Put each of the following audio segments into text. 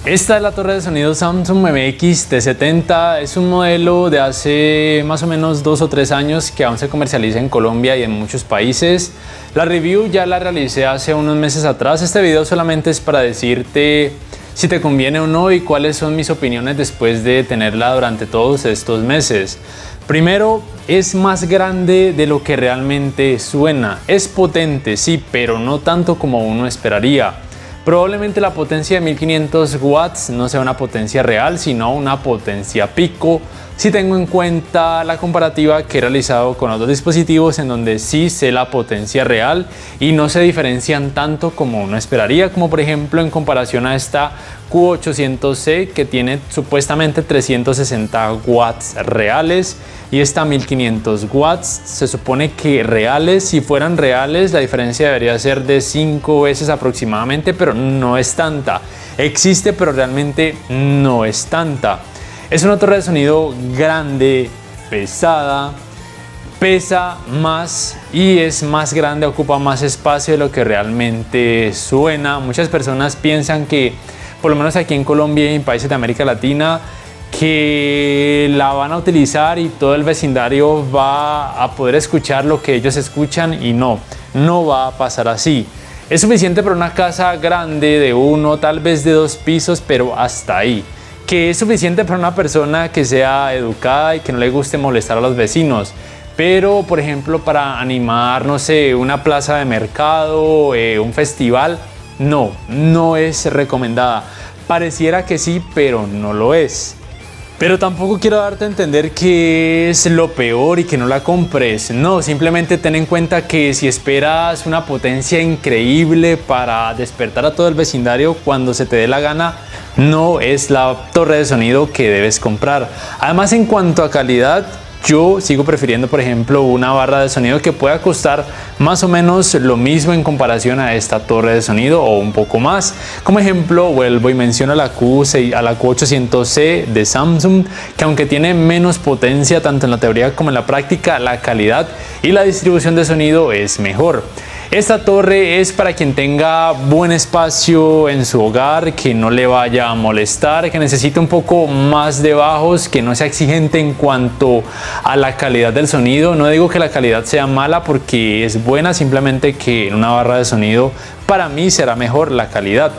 Esta es la torre de sonido Samsung MX T70, es un modelo de hace más o menos 2 o 3 años que aún se comercializa en Colombia y en muchos países. La review ya la realicé hace unos meses atrás. Este video solamente es para decirte si te conviene o no y cuáles son mis opiniones después de tenerla durante todos estos meses. Primero, es más grande de lo que realmente suena. Es potente, sí, pero no tanto como uno esperaría. Probablemente la potencia de 1500 watts no sea una potencia real, sino una potencia pico, si tengo en cuenta la comparativa que he realizado con otros dispositivos en donde sí sé la potencia real y no se diferencian tanto como uno esperaría, como por ejemplo en comparación a esta Q800C que tiene supuestamente 360 watts reales y esta 1500 watts. Se supone que reales, si fueran reales, la diferencia debería ser de 5 veces aproximadamente, pero no es tanta. Existe, pero realmente no es tanta. Es una torre de sonido grande, pesada, pesa más y es más grande, ocupa más espacio de lo que realmente suena. Muchas personas piensan que, por lo menos aquí en Colombia y en países de América Latina, que la van a utilizar y todo el vecindario va a poder escuchar lo que ellos escuchan, y no va a pasar así. Es suficiente para una casa grande de 1, tal vez de 2 pisos, pero hasta ahí. Que es suficiente para una persona que sea educada y que no le guste molestar a los vecinos. Pero, por ejemplo, para animar, no sé, una plaza de mercado, un festival, no es recomendada. Pareciera que sí, pero no lo es. Pero tampoco quiero darte a entender que es lo peor y que no la compres. No, simplemente ten en cuenta que si esperas una potencia increíble para despertar a todo el vecindario cuando se te dé la gana, no es la torre de sonido que debes comprar. Además, en cuanto a calidad, yo sigo prefiriendo, por ejemplo, una barra de sonido que pueda costar más o menos lo mismo en comparación a esta torre de sonido o un poco más. Como ejemplo, vuelvo y menciono a la Q800C de Samsung, que aunque tiene menos potencia tanto en la teoría como en la práctica, la calidad y la distribución de sonido es mejor. Esta torre es para quien tenga buen espacio en su hogar, que no le vaya a molestar, que necesite un poco más de bajos, que no sea exigente en cuanto a la calidad del sonido. No digo que la calidad sea mala porque es buena, simplemente que en una barra de sonido para mí será mejor la calidad.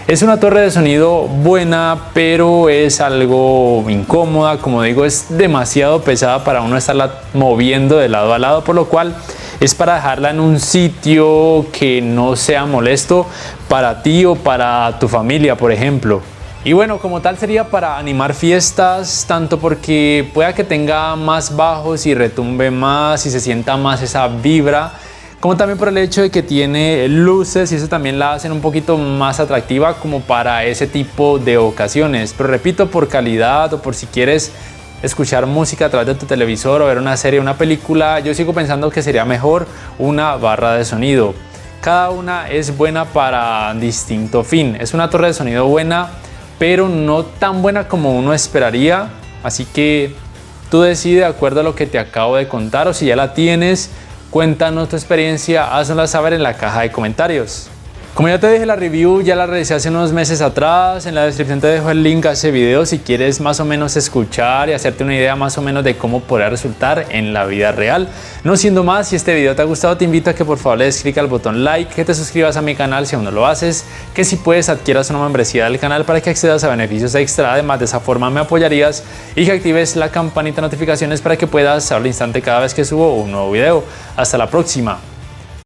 Es una torre de sonido buena, pero es algo incómoda. Como digo, es demasiado pesada para uno estarla moviendo de lado a lado, por lo cual es para dejarla en un sitio que no sea molesto para ti o para tu familia, por ejemplo. Y bueno, como tal sería para animar fiestas, tanto porque pueda que tenga más bajos y retumbe más y se sienta más esa vibra, como también por el hecho de que tiene luces y eso también la hacen un poquito más atractiva como para ese tipo de ocasiones. Pero repito, por calidad o por si quieres escuchar música a través de tu televisor o ver una serie o una película, yo sigo pensando que sería mejor una barra de sonido. Cada una es buena para distinto fin. Es una torre de sonido buena, pero no tan buena como uno esperaría. Así que tú decides de acuerdo a lo que te acabo de contar, o si ya la tienes, cuéntanos tu experiencia, haznosla saber en la caja de comentarios. Como ya te dije, la review ya la realicé hace unos meses atrás. En la descripción te dejo el link a ese video si quieres más o menos escuchar y hacerte una idea más o menos de cómo podrá resultar en la vida real. No siendo más, si este video te ha gustado, te invito a que por favor le des clic al botón like, que te suscribas a mi canal si aún no lo haces, que si puedes adquieras una membresía del canal para que accedas a beneficios extra. Además, de esa forma me apoyarías, y que actives la campanita de notificaciones para que puedas saber al instante cada vez que subo un nuevo video. Hasta la próxima.